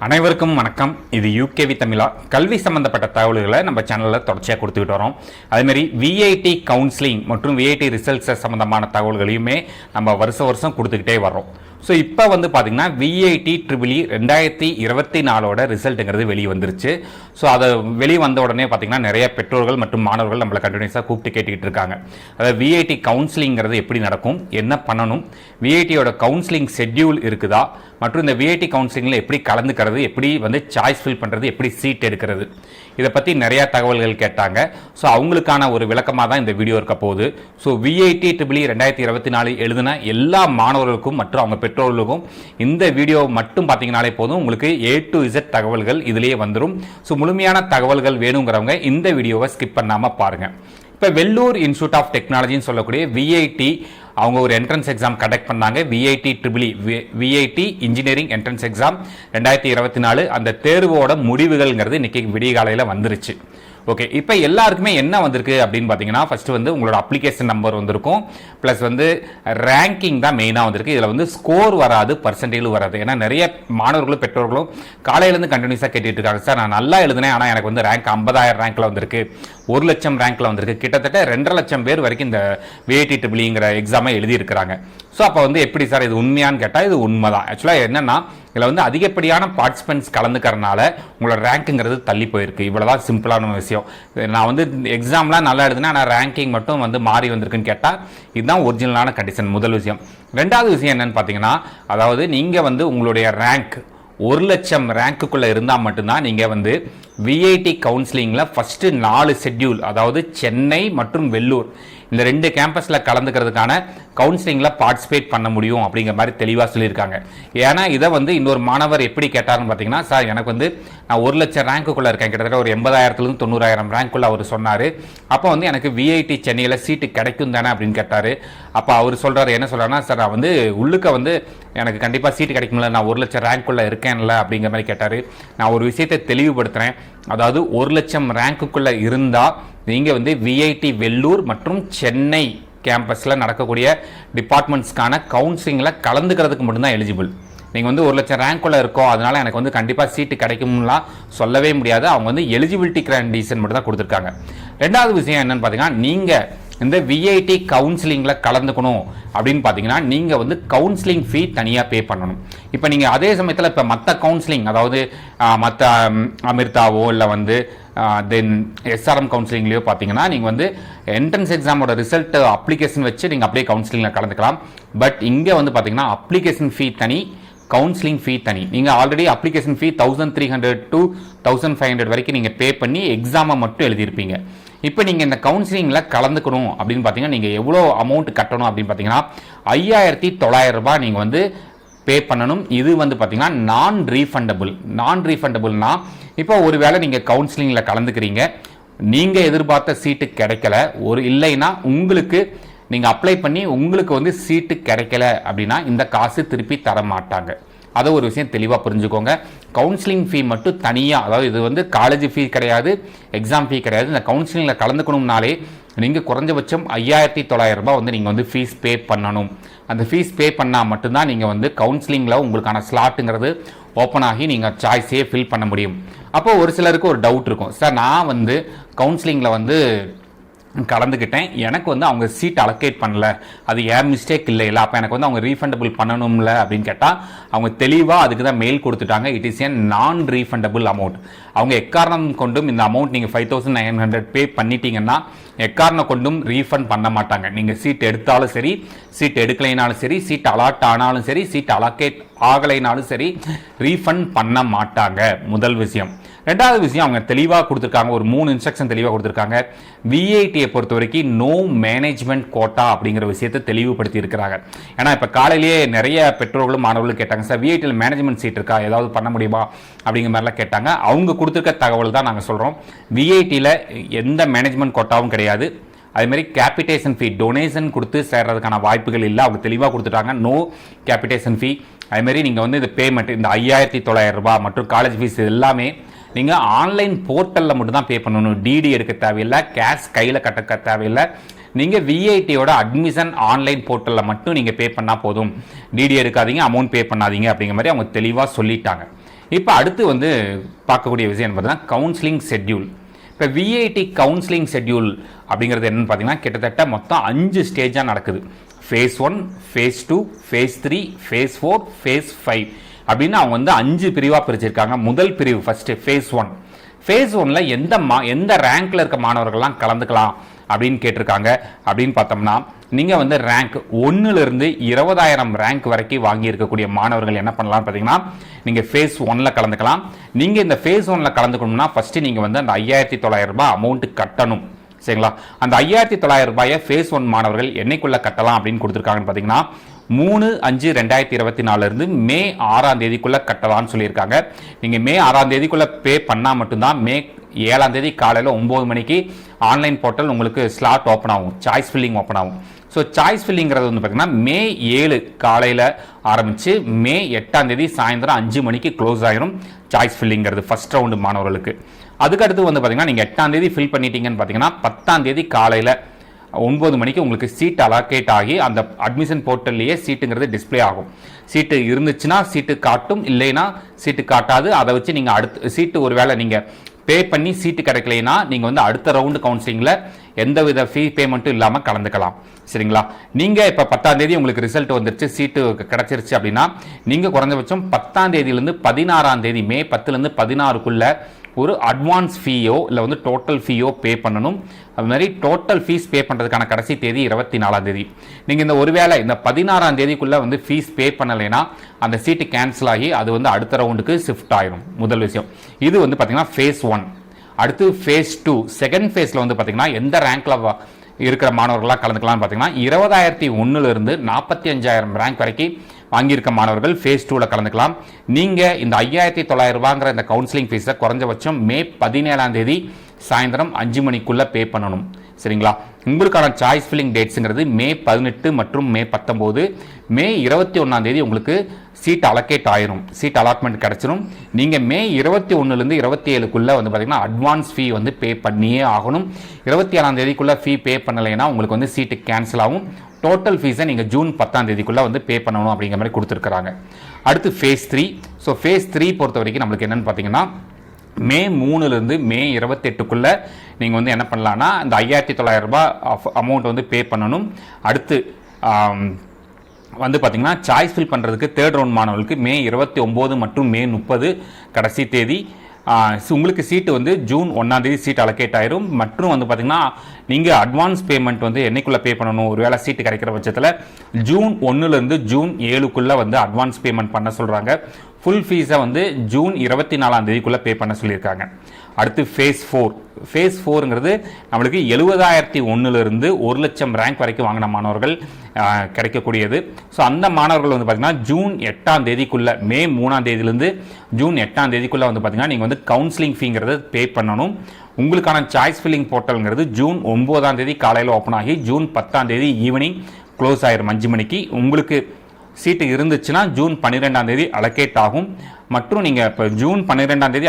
அனைவருக்கும் வணக்கம். இது யூகேவி தமிழா. கல்வி சம்பந்தப்பட்ட தகவல்களை நம்ம சேனலில் தொடர்ச்சியாக கொடுத்துக்கிட்டு வரோம். அதேமாதிரி விஐடி கவுன்சிலிங் மற்றும் விஐடி ரிசல்ட்ஸ் சம்பந்தமான தகவல்களையுமே நம்ம வருஷம் கொடுத்துக்கிட்டே வரோம். ஸோ இப்போ வந்து பார்த்தீங்கன்னா விஐடி ட்ரிபிள் 2024 ரிசல்ட்டுங்கிறது வெளியே வந்துருச்சு. ஸோ அதை வெளியே வந்த உடனே பார்த்தீங்கன்னா நிறைய பெற்றோர்கள் மற்றும் மாணவர்கள் நம்மளை கண்டினியூஸாக கூப்பிட்டு கேட்டுக்கிட்டு இருக்காங்க. அதாவது விஐடி கவுன்சிலிங்கிறது எப்படி நடக்கும், என்ன பண்ணணும், விஐடியோட கவுன்சிலிங் ஷெட்யூல் இருக்குதா, மற்றும் இந்த விஐடி கவுன்சிலிங்கில் எப்படி கலந்துக்கிறது, எப்படி வந்து சாய்ஸ் ஃபில் பண்ணுறது, எப்படி சீட் எடுக்கிறது, இதை பற்றி நிறையா தகவல்கள் கேட்டாங்க. ஸோ அவங்களுக்கான ஒரு விளக்கமாக தான் இந்த வீடியோ இருக்க போகுது. ஸோ விஐடி ட்ரிபிள் 2024 எழுதின எல்லா மாணவர்களுக்கும் மற்றும் அவங்க பெற்றோர்களுக்கும் இந்த வீடியோ மட்டும் பார்த்தீங்கனாலே போதும், உங்களுக்கு A to Z தகவல்கள் இதிலேயே வந்துடும். ஸோ முழுமையான தகவல்கள் வேணுங்கிறவங்க இந்த வீடியோவை ஸ்கிப் பண்ணாமல் பாருங்கள். இப்போ வெள்ளூர் இன்ஸ்டியூட் ஆஃப் டெக்னாலஜின்னு சொல்லக்கூடிய விஐடி அவங்க ஒரு என்ட்ரன்ஸ் எக்ஸாம் கண்டக்ட் பண்ணாங்க. VIT triple VIT engineering entrance exam 2024 அந்த தேர்வோட முடிவுகள்ங்கிறது இன்னைக்கு விடிய காலையில் வந்துருச்சு. ஓகே, இப்போ எல்லாருக்குமே என்ன வந்திருக்கு அப்படின்னு பார்த்தீங்கன்னா, ஃபர்ஸ்ட் வந்து உங்களோட அப்ளிகேஷன் நம்பர் வந்திருக்கும், ப்ளஸ் வந்து ரேங்கிங் தான் மெயினாக வந்திருக்கு. இதில் வந்து ஸ்கோர் வராது, பர்சன்டேஜும் வராது. ஏன்னா நிறைய மாணவர்களும் பெற்றோர்களும் காலையிலேருந்து கண்டினியூஸாக கேட்டுட்டு இருக்காங்க, சார் நான் நல்லா எழுதுனேன், ஆனால் எனக்கு வந்து ரேங்க் 50,000 ரேங்க்ல வந்திருக்கு, 1 லட்சம் ரேங்க்ல வந்திருக்கு, கிட்டத்தட்ட 2.5 லட்சம் பேர் வரைக்கும் இந்த விஐடி ட்ரிபிள்ங்கிற எக்ஸாமை எழுதியிருக்கிறாங்க. ஸோ அப்போ வந்து எப்படி சார் இது உண்மையான்னு கேட்டால் இது உண்மை தான். ஆக்சுவலாக என்னன்னா, இதில் வந்து அதிகப்படியான பார்ட்டிசிபென்ட்ஸ் கலந்துக்கிறனால உங்களோட ரேங்க்குங்கிறது தள்ளி போயிருக்கு. இவ்வளோதான் சிம்பிளான விஷயம். நான் வந்து எக்ஸாம்லாம் நல்லா எழுதுனேன், ஆனால் ரேங்கிங் மட்டும் வந்து மாறி வந்திருக்குன்னு கேட்டால் இதுதான் ஒரிஜினலான கண்டிஷன். முதல் விஷயம். ரெண்டாவது விஷயம் என்னன்னு பார்த்தீங்கன்னா, அதாவது நீங்கள் வந்து உங்களுடைய ரேங்க் 1 லட்சம் ரேங்க்குள்ளே இருந்தால் மட்டும்தான் நீங்கள் வந்து விஐடி கவுன்சிலிங்கில் ஃபஸ்ட்டு 4 ஷெட்யூல், அதாவது சென்னை மற்றும் வெள்ளூர் இந்த 2 கேம்பஸில் கலந்துக்கிறதுக்கான கவுன்சிலிங்கில் பார்ட்டிசிபேட் பண்ண முடியும் அப்படிங்கிற மாதிரி தெளிவாக சொல்லியிருக்காங்க. ஏன்னா இதை வந்து இன்னொரு மாணவர் எப்படி கேட்டாருன்னு பார்த்தீங்கன்னா, சார் எனக்கு வந்து நான் 1 லட்சம் ரேங்க்குள்ளே இருக்கேன், கிட்டத்தட்ட ஒரு 80,000 90,000 ரேங்க்குள்ளே அவர் சொன்னார். அப்போ வந்து எனக்கு விஐடி சென்னையில் சீட்டு கிடைக்கும் தானே அப்படின்னு கேட்டார். அப்போ அவர் சொல்கிறார், என்ன சொல்கிறாருன்னா, சார் நான் வந்து உள்ளுக்க வந்து எனக்கு கண்டிப்பாக சீட்டு கிடைக்கும்ல, நான் 1 லட்சம் ரேங்க்குள்ளே இருக்கேன்ல அப்படிங்கிற மாதிரி கேட்டார். நான் ஒரு விஷயத்தை தெளிவுபடுத்துகிறேன். அதாவது 1 லட்சம் ரேங்க்குள்ளே இருந்தால் நீங்கள் வந்து விஐடி வெள்ளூர் மற்றும் சென்னை கேம்பஸில் நடக்கக்கூடிய டிபார்ட்மெண்ட்ஸ்க்கான கவுன்சிலிங்கில் கலந்துக்கிறதுக்கு மட்டும்தான் எலிஜிபிள். நீங்கள் வந்து 1 லட்சம் ரேங்க்குள்ளே இருக்கோம், அதனால் எனக்கு வந்து கண்டிப்பாக சீட்டு கிடைக்கும்லாம் சொல்லவே முடியாது. அவங்க வந்து எலிஜிபிலிட்டி கிரைட்டீரியா மட்டும் தான் கொடுத்துருக்காங்க. ரெண்டாவது விஷயம் என்னன்னு பார்த்தீங்கன்னா, நீங்கள் இந்த விஐடி கவுன்சிலிங்கில் கலந்துக்கணும் அப்படின்னு பார்த்தீங்கன்னா நீங்கள் வந்து கவுன்சிலிங் ஃபீ தனியாக பே பண்ணணும். இப்போ நீங்கள் அதே சமயத்தில் இப்போ மற்ற கவுன்சிலிங், அதாவது மற்ற அமிர்தாவோ இல்லை வந்து தென் எஸ்ஆர்எம் கவுன்சிலிங்லேயோ பார்த்தீங்கன்னா நீங்கள் வந்து என்ட்ரன்ஸ் எக்ஸாமோட ரிசல்ட் அப்ளிகேஷன் வச்சு நீங்கள் அப்படியே கவுன்சிலிங்கில் கலந்துக்கலாம். பட் இங்கே வந்து பார்த்தீங்கன்னா அப்ளிகேஷன் ஃபீ தனி, கவுன்சிலிங் ஃபீ தனி. நீங்கள் ஆல்ரெடி அப்ளிகேஷன் ஃபீ 1300 to 1500 வரைக்கும் நீங்கள் பே பண்ணி எக்ஸாமை மட்டும் எழுதியிருப்பீங்க. இப்போ நீங்கள் இந்த கவுன்சிலிங்கில் கலந்துக்கணும் அப்படின்னு பார்த்தீங்கன்னா நீங்கள் எவ்வளோ அமௌண்ட் கட்டணும் அப்படின்னு பார்த்தீங்கன்னா 5,900 ரூபாய் நீங்கள் வந்து பே பண்ணணும். இது வந்து பார்த்தீங்கன்னா நான் ரீஃபண்டபுள்னா, இப்போ ஒரு வேளை நீங்கள் கவுன்சிலிங்கில் கலந்துக்கிறீங்க, நீங்கள் எதிர்பார்த்த சீட்டு கிடைக்கல, ஒரு இல்லைன்னா உங்களுக்கு நீங்கள் அப்ளை பண்ணி உங்களுக்கு வந்து சீட்டு கிடைக்கல அப்படின்னா இந்த காசு திருப்பி தர மாட்டாங்க. அதை ஒரு விஷயம் தெளிவாக புரிஞ்சுக்கோங்க. கவுன்சிலிங் ஃபீ மட்டும் தனியாக, அதாவது இது வந்து காலேஜ் ஃபீ கிடையாது, எக்ஸாம் ஃபீ கிடையாது. இந்த கவுன்சிலிங்கில் கலந்துக்கணும்னாலே நீங்கள் குறைஞ்சபட்சம் 5,900 ரூபாய் வந்து நீங்கள் வந்து ஃபீஸ் பே பண்ணணும். அந்த ஃபீஸ் பே பண்ணால் மட்டும்தான் நீங்கள் வந்து கவுன்சிலிங்கில் உங்களுக்கான ஸ்லாட்டுங்கிறது ஓப்பன் ஆகி நீங்கள் சாய்ஸே ஃபில் பண்ண முடியும். அப்போது ஒரு சிலருக்கு ஒரு டவுட் இருக்கும், சார் நான் வந்து கவுன்சிலிங்கில் வந்து கலந்துக்கிட்டேன், எனக்கு வந்து அவங்க சீட் அலோகேட் பண்ணல, அது ஏன் மிஸ்டேக் இல்லை, அப்போ எனக்கு வந்து அவங்க ரீஃபண்டபிள் பண்ணணும்ல அப்படின்னு கேட்டால் அவங்க தெளிவாக அதுக்கு தான் மெயில் கொடுத்துட்டாங்க. இட் இஸ் ஏ நான் ரீஃபண்டபிள் அமௌண்ட். அவங்க எக்காரணம் கொண்டும் இந்த அமௌண்ட் நீங்கள் 5,900 பே பண்ணிட்டீங்கன்னா எக்காரணம் கொண்டும் ரீஃபண்ட் பண்ண மாட்டாங்க. நீங்கள் சீட் எடுத்தாலும் சரி, சீட் எடுக்கலைனாலும் சரி, சீட் அலாட் ஆனாலும் சரி, சீட் அலோகேட் ஆகலைனாலும் சரி, ரீஃபண்ட் பண்ண மாட்டாங்க. முதல் விஷயம். ரெண்டாவது விஷயம், அவங்க தெளிவாக கொடுத்துருக்காங்க, ஒரு 3 இன்ஸ்ட்ரக்ஷன் தெளிவாக கொடுத்துருக்காங்க. விஐடியை பொறுத்த வரைக்கும் நோ மேனேஜ்மெண்ட் கோட்டா அப்படிங்கிற விஷயத்தை தெளிவுபடுத்தி இருக்கிறாங்க. ஏன்னா இப்போ காலையிலேயே நிறைய பெற்றோர்களும் மாணவர்களும் கேட்டாங்க, சார் விஐடியில் மேனேஜ்மெண்ட் சீட் இருக்கா, ஏதாவது பண்ண முடியுமா அப்படிங்கிற மாதிரிலாம் கேட்டாங்க. அவங்க கொடுத்துருக்க தகவல் தான் நாங்கள் சொல்கிறோம். விஐடியில் எந்த மேனேஜ்மெண்ட் கோட்டாவும் கிடையாது. அதேமாதிரி கேபிட்டேஷன் ஃபீ, டொனேஷன் கொடுத்து சேர்றதுக்கான வாய்ப்புகள் இல்லை. அவங்க தெளிவாக கொடுத்துட்டாங்க, நோ கேபிட்டேஷன் ஃபீ. அதுமாரி நீங்கள் வந்து இந்த பேமெண்ட், இந்த 5,900 ரூபாய் மற்றும் காலேஜ் ஃபீஸ் எல்லாமே நீங்கள் ஆன்லைன் போர்ட்டலில் மட்டும் தான் பே பண்ணணும். டிடி எடுக்க தேவையில்லை, கேஷ் கையில் கட்ட தேவையில்லை. நீங்கள் விஐடியோட அட்மிஷன் ஆன்லைன் போர்ட்டலில் மட்டும் நீங்கள் பே பண்ணால் போதும். டிடி எடுக்காதீங்க, அமௌண்ட் பே பண்ணாதீங்க அப்படிங்கிற மாதிரி அவங்க தெளிவாக சொல்லிட்டாங்க. இப்போ அடுத்து வந்து பார்க்கக்கூடிய விஷயம் பார்த்தீங்கன்னா கவுன்சிலிங் ஷெட்யூல். இப்போ விஐடி கவுன்சிலிங் ஷெட்யூல் அப்படிங்கிறது என்னன்னு பார்த்தீங்கன்னா கிட்டத்தட்ட மொத்தம் 5 ஸ்டேஜாக நடக்குது. Phase 1, phase 2, phase 3, phase 4, phase 5 அப்படின்னு அவங்க வந்து 5 பிரிவாக பிரிச்சிருக்காங்க. முதல் பிரிவு ஃபர்ஸ்ட் ஃபேஸ் 1. ஃபேஸ் 1ல் எந்த ரேங்க்ல இருக்க மாணவர்கள்லாம் கலந்துக்கலாம் அப்படின்னு கேட்டிருக்காங்க. அப்படின்னு பார்த்தோம்னா நீங்கள் வந்து ரேங்க் 1லிருந்து 20,000 ரேங்க் வரைக்கும் வாங்கி இருக்கக்கூடிய மாணவர்கள் என்ன பண்ணலாம் பார்த்தீங்கன்னா நீங்கள் ஃபேஸ் 1ல் கலந்துக்கலாம். நீங்கள் இந்த ஃபேஸ் 1ல் கலந்துக்கணும்னா ஃபஸ்ட்டு நீங்கள் வந்து அந்த 5,900 ரூபாய் அமௌண்ட் கட்டணும். சரிங்களா? அந்த 5,900 ரூபாயை ஃபேஸ் 1 மாணவர்கள் என்னைக்குள்ள கட்டலாம் அப்படின்னு கொடுத்துருக்காங்கன்னு பார்த்தீங்கன்னா 3/5/2024 இருந்து மே 6ஆம் தேதிக்குள்ள கட்டலாம்னு சொல்லியிருக்காங்க. நீங்கள் மே 6ஆம் தேதிக்குள்ள பே பண்ணால் மட்டும்தான் மே 7ஆம் தேதி காலையில் 9 மணிக்கு ஆன்லைன் போர்ட்டல் உங்களுக்கு ஸ்லாட் ஓப்பன் ஆகும், சாய்ஸ் ஃபில்லிங் ஓப்பன் ஆகும். ஸோ சாய்ஸ் ஃபில்லிங்கிறது வந்து பார்த்தீங்கன்னா மே 7 காலையில் ஆரம்பித்து மே 8ஆம் தேதி சாயந்தரம் 5 மணிக்கு க்ளோஸ் ஆகிடும் சாய்ஸ் ஃபில்லிங்கிறது ஃபர்ஸ்ட் ரவுண்டு மாணவர்களுக்கு. அதுக்கடுத்து வந்து பார்த்தீங்கன்னா நீங்கள் 8ஆம் தேதி ஃபில் பண்ணிட்டீங்கன்னு பார்த்தீங்கன்னா 10ஆம் தேதி காலையில் 9 மணிக்கு உங்களுக்கு சீட் அலோகேட் ஆகி அந்த அட்மிஷன் போர்ட்டல்லையே சீட்டுங்கிறது டிஸ்பிளே ஆகும். சீட்டு இருந்துச்சுன்னா சீட்டு காட்டும், இல்லைன்னா சீட்டு காட்டாது. அதை வச்சு நீங்கள் அடுத்த சீட்டு ஒருவேளை நீங்கள் பே பண்ணி சீட்டு கிடைக்கலைன்னா நீங்கள் வந்து அடுத்த ரவுண்டு கவுன்சிலிங்கில் எந்தவித ஃபீ பேமெண்ட்டும் இல்லாமல் கலந்துக்கலாம். சரிங்களா? நீங்கள் இப்போ 10ஆம் தேதி உங்களுக்கு ரிசல்ட் வந்துருச்சு, சீட்டு கிடைச்சிருச்சு அப்படின்னா நீங்கள் குறைஞ்சபட்சம் 10ஆம் தேதியிலேருந்து 16ஆம் தேதி மே 10லேருந்து 16க்குள்ள ஒரு அட்வான்ஸ் ஃபீயோ இல்லை வந்து டோட்டல் ஃபீயோ பே பண்ணணும். அது மாதிரி டோட்டல் ஃபீஸ் பே பண்ணுறதுக்கான கடைசி தேதி 24ஆம் தேதி. நீங்கள் இந்த ஒருவேளை இந்த 16ஆம் தேதிக்குள்ளே வந்து ஃபீஸ் பே பண்ணலைன்னா அந்த சீட்டு கேன்சல் ஆகி அது வந்து அடுத்த ரவுண்டுக்கு ஷிஃப்ட் ஆயிடும். முதல் விஷயம் இது வந்து பார்த்தீங்கன்னா ஃபேஸ் 1. அடுத்து ஃபேஸ் 2 செகண்ட் ஃபேஸில் வந்து பார்த்தீங்கன்னா எந்த ரேங்க்ல இருக்கிற மாணவர்களாக கலந்துக்கலாம்னு பார்த்தீங்கன்னா 20,001 45,000 ரேங்க் வரைக்கும் வாங்கியிருக்க மாணவர்கள் ஃபேஸ் 2ல கலந்துக்கலாம். நீங்கள் இந்த 5,900 ரூபாங்கிற இந்த கவுன்சிலிங் ஃபீஸை குறைஞ்சபட்சம் மே 17ஆம் தேதி சாயந்தரம் 5 மணிக்குள்ள பே பண்ணணும். சரிங்களா? உங்களுக்கான சாய்ஸ் ஃபில்லிங் டேட்ஸுங்கிறது மே 18 மற்றும் மே 19. மே 21ஆம் தேதி உங்களுக்கு சீட் அலோகேட் ஆயிரும், சீட் அலாட்மெண்ட் கிடச்சிரும். நீங்கள் மே 21லேருந்து 27க்குள்ளே வந்து பார்த்தீங்கன்னா அட்வான்ஸ் ஃபீ வந்து பே பண்ணியே ஆகணும். 27ஆம் தேதிக்குள்ளே ஃபீ பே பண்ணலைன்னா உங்களுக்கு வந்து சீட்டு கேன்சல் ஆகும். டோட்டல் ஃபீஸை நீங்கள் ஜூன் 10ஆம் தேதிக்குள்ளே வந்து பே பண்ணணும் அப்படிங்கிற மாதிரி கொடுத்துருக்குறாங்க. அடுத்து ஃபேஸ் 3. ஸோ ஃபேஸ் 3 பொறுத்த வரைக்கும் நம்மளுக்கு என்னென்னு பார்த்தீங்கன்னா மே 3லேருந்து மே 28க்குள்ளே நீங்கள் வந்து என்ன பண்ணலான்னா இந்த 5,900 ரூபாய் அமௌண்ட் வந்து பே பண்ணணும். அடுத்து வந்து பார்த்தீங்கன்னா சாய்ஸ் ஃபில் பண்ணுறதுக்கு தேர்ட் ரவுண்ட் மாணவர்களுக்கு மே 29 மற்றும் மே 30 கடைசி தேதி. உங்களுக்கு சீட்டு வந்து ஜூன் 1ஆம் தேதி சீட் அலோகேட் ஆயிரும். மற்றும் வந்து பார்த்தீங்கன்னா நீங்கள் அட்வான்ஸ் பேமெண்ட் வந்து என்னைக்குள்ளே பே பண்ணணும், ஒரு வேளை சீட்டு கிடைக்கிற பட்சத்தில் ஜூன் 1லேருந்து ஜூன் 7க்குள்ளே வந்து அட்வான்ஸ் பேமெண்ட் பண்ண சொல்கிறாங்க. ஃபுல் ஃபீஸை வந்து ஜூன் 24ஆம் தேதிக்குள்ளே பே பண்ண சொல்லியிருக்காங்க. அடுத்து ஃபேஸ் 4. ஃபேஸ் 4ங்கிறது நம்மளுக்கு 70,001 1 லட்சம் ரேங்க் வரைக்கும் வாங்கின மாணவர்கள் கிடைக்கக்கூடியது. ஸோ அந்த மாணவர்கள் வந்து பார்த்தீங்கன்னா ஜூன் 8ஆம் தேதிக்குள்ளே மே 3ஆம் தேதியிலேருந்து ஜூன் 8ஆம் தேதிக்குள்ளே வந்து பார்த்தீங்கன்னா நீங்கள் வந்து கவுன்சிலிங் ஃபீங்கிறத பே பண்ணணும். உங்களுக்கான சாய்ஸ் ஃபில்லிங் போர்ட்டல்ங்கிறது ஜூன் 9ஆம் தேதி காலையில் ஓப்பன் ஆகி ஜூன் 10ஆம் தேதி ஈவினிங் க்ளோஸ் ஆயிரும் 5 மணிக்கு. உங்களுக்கு சீட்டு இருந்துச்சுன்னா ஜூன் 12ஆம் தேதி அலோகேட் ஆகும். மற்றும் நீங்கள் இப்போ ஜூன் 12ஆம் தேதி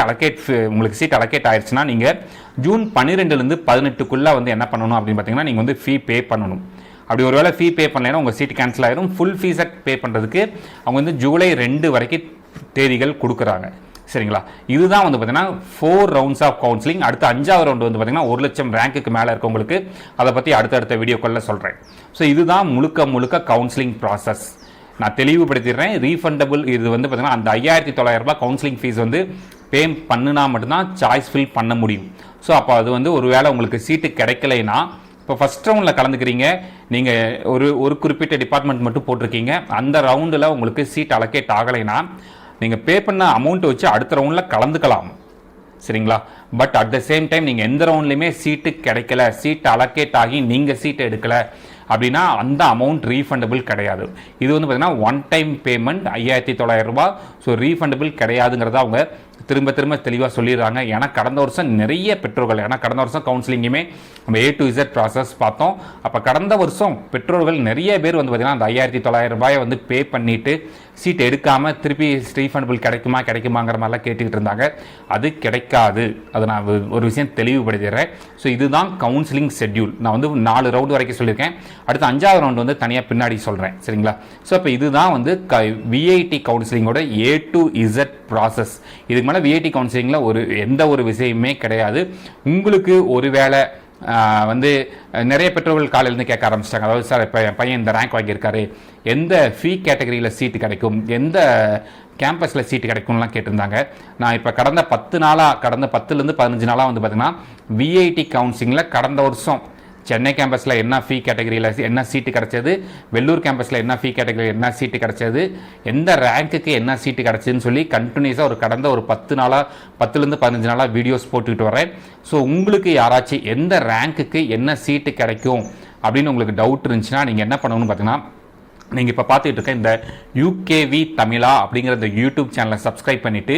உங்களுக்கு சீட் அலோகேட் ஆயிடுச்சுன்னா நீங்கள் ஜூன் 12லேருந்து 18க்குள்ளே வந்து என்ன பண்ணணும் அப்படின்னு பார்த்தீங்கன்னா நீங்கள் வந்து ஃபீ பே பண்ணணும். அப்படி ஒருவேளை ஃபீ பே பண்ணலைன்னா உங்கள் சீட் கேன்சல் ஆயிரும். ஃபுல் ஃபீஸை பே பண்ணுறதுக்கு அவங்க வந்து ஜூலை 2 வரைக்கும் தேதிகள் கொடுக்குறாங்க. சரிங்களா? இதுதான் வந்து பார்த்தீங்கன்னா 4 ரவுண்ட்ஸ் ஆஃப் கவுன்சிலிங். அடுத்து 5ஆவது ரவுண்டு வந்து பார்த்தீங்கன்னா 1 லட்சம் ரேங்க்குக்கு மேலே இருக்கவங்களுக்கு அதை பற்றி அடுத்தடுத்த வீடியோக்களில் சொல்கிறேன். ஸோ இதுதான் முழுக்க கவுன்சிலிங் ப்ராசஸ். நான் தெளிவுபடுத்திடுறேன். ரீஃபண்டபிள் இது வந்து பார்த்தீங்கன்னா அந்த 5,900 ரூபாய் கவுன்சிலிங் ஃபீஸ் வந்து பே பண்ணினா மட்டும்தான் சாய்ஸ் ஃபில் பண்ண முடியும். ஸோ அப்போ அது வந்து ஒரு வேளை உங்களுக்கு சீட்டு கிடைக்கலைன்னா இப்போ ஃபஸ்ட் ரவுண்டில் கலந்துக்கிறீங்க, நீங்கள் ஒரு குறிப்பிட்ட டிபார்ட்மெண்ட் மட்டும் போட்டிருக்கீங்க, அந்த ரவுண்டில் உங்களுக்கு சீட் அலோகேட் ஆகலைன்னா நீங்கள் பே பண்ண அமௌண்ட்டை வச்சு அடுத்த ரவுண்டில் கலந்துக்கலாம். சரிங்களா? But at the same time நீங்கள் எந்த ரவுண்ட்லையுமே சீட்டு கிடைக்கல, சீட் அலோகேட் ஆகி நீங்கள் சீட்டை எடுக்கலை அப்படின்னா அந்த அமௌண்ட் ரீஃபண்டபிள் கிடையாது. இது வந்து பார்த்தீங்கன்னா ஒன் டைம் பேமெண்ட் 5,900 ரூபாய். ஸோ ரீஃபண்டபிள் கிடையாதுங்கிறத அவங்க திரும்ப திரும்ப தெளிவாக சொல்லிடுறாங்க. ஏன்னா கடந்த வருஷம் நிறைய பெற்றோர்கள், ஏன்னா கடந்த வருஷம் கவுன்சிலிங்குமே நம்ம A to Z ப்ராசஸ் பார்த்தோம். அப்போ கடந்த வருஷம் பெற்றோர்கள் நிறைய பேர் வந்து பார்த்திங்கன்னா அந்த 5,900 ரூபாயை வந்து பே பண்ணிவிட்டு சீட் எடுக்காமல் திருப்பி ரீஃபண்டபிள் கிடைக்குமாங்கிற மாதிரிலாம் கேட்டுக்கிட்டு இருந்தாங்க. அது கிடைக்காது. அதை நான் ஒரு விஷயம் தெளிவுபடுத்திடுறேன். ஸோ இதுதான் கவுன்சிலிங் ஷெட்யூல். நான் வந்து 4 ரவுண்டு வரைக்கும் சொல்லியிருக்கேன். அடுத்து 5வது ரவுண்டு வந்து தனியாக பின்னாடி சொல்கிறேன். சரிங்களா? ஸோ இப்போ இதுதான் வந்து விஐடி கவுன்சிலிங்கோட A to Z ப்ராசஸ். இதுக்கு மேலே விஐடி கவுன்சிலிங்கில் எந்த ஒரு விஷயமே கிடையாது. உங்களுக்கு ஒருவேளை வந்து நிறைய பெற்றோர்கள் காலையிலேருந்து கேட்க ஆரம்பிச்சிட்டாங்க. அதாவது சார் இப்போ என் பையன் இந்த ரேங்க் வாங்கியிருக்காரு, எந்த ஃபீ கேட்டகரியில் சீட்டு கிடைக்கும், எந்த கேம்பஸில் சீட்டு கிடைக்கும்லாம் கேட்டிருந்தாங்க. நான் இப்போ கடந்த 10லேருந்து 15 நாளாக வந்து பார்த்திங்கன்னா விஐடி கவுன்சிலிங்கில் கடந்த வருஷம் சென்னை கேம்பஸில் என்ன ஃபீ கேட்டகரியில் என்ன சீட்டு கிடச்சது, வெள்ளூர் கேம்பஸில் என்ன ஃபீ கேட்டகரியில் என்ன சீட்டு கிடச்சது, எந்த ரேங்க்குக்கு என்ன சீட்டு கிடச்சிதுன்னு சொல்லி கண்டினியூஸாக கடந்த 10லேருந்து 15 நாளாக வீடியோஸ் போட்டுக்கிட்டு வரேன். ஸோ உங்களுக்கு யாராச்சும் எந்த ரேங்க்குக்கு என்ன சீட்டு கிடைக்கும் அப்படின்னு உங்களுக்கு டவுட் இருந்துச்சுன்னா நீங்கள் என்ன பண்ணணும்னு பார்த்தீங்கன்னா, நீங்கள் இப்போ பார்த்துட்டு இருக்க இந்த யூகேவி தமிழா அப்படிங்கிற இந்த யூடியூப் சேனலை சப்ஸ்கிரைப் பண்ணிவிட்டு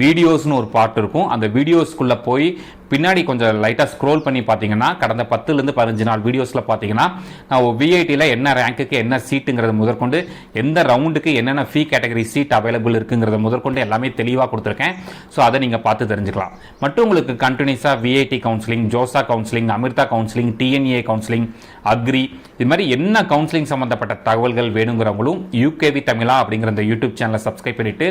வீடியோஸ்னு ஒரு பார்ட் இருக்கும். அந்த வீடியோஸ்குள்ளே போய் பின்னாடி கொஞ்சம் லைட்டாக ஸ்க்ரோல் பண்ணி பார்த்தீங்கன்னா கடந்த 10லேருந்து 15 நாள் வீடியோஸில் பார்த்தீங்கன்னா நான் விஐடியில் என்ன ரேங்க்குக்கு என்ன சீட்டுங்கிறத முதற்கொண்டு எந்த ரவுண்டுக்கு என்னென்ன ஃபீ கேட்டகரி சீட் அவைலபிள் இருக்குங்கிறத முதற்கொண்டு எல்லாமே தெளிவாக கொடுத்துருக்கேன். ஸோ அதை நீங்கள் பார்த்து தெரிஞ்சுக்கலாம். மற்றும் உங்களுக்கு கண்டினியூஸாக VIT counselling, JoSAA counselling, Amrita counselling, TNEA counselling, agri, இது மாதிரி என்ன கவுன்சிலிங் சம்மந்தப்பட்ட தகவல்கள் வேணுங்கிறவங்களும் யூகேவி தமிழா அப்படிங்கிற இந்த யூடியூப் சேனலை சப்ஸ்கிரைப் பண்ணிவிட்டு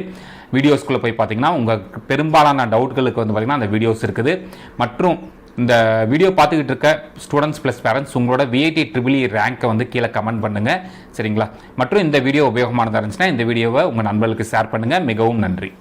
வீடியோஸ்குள்ளே போய் பார்த்தீங்கன்னா உங்கள் பெரும்பாலான டவுட்களுக்கு வந்து பார்த்திங்கன்னா அந்த வீடியோஸ் இருக்குது. மற்றும் இந்த வீடியோ பார்த்துக்கிட்டு இருக்க ஸ்டூடெண்ட்ஸ் ப்ளஸ் பேரண்ட்ஸ் உங்களோட விஐடி ட்ரிபிள் ரேங்க்கை வந்து கீழே கமெண்ட் பண்ணுங்கள். சரிங்களா? மற்றும் இந்த வீடியோ உபயோகமானதாக இருந்துச்சுன்னா இந்த வீடியோவை உங்கள் நண்பர்களுக்கு ஷேர் பண்ணுங்கள். மிகவும் நன்றி.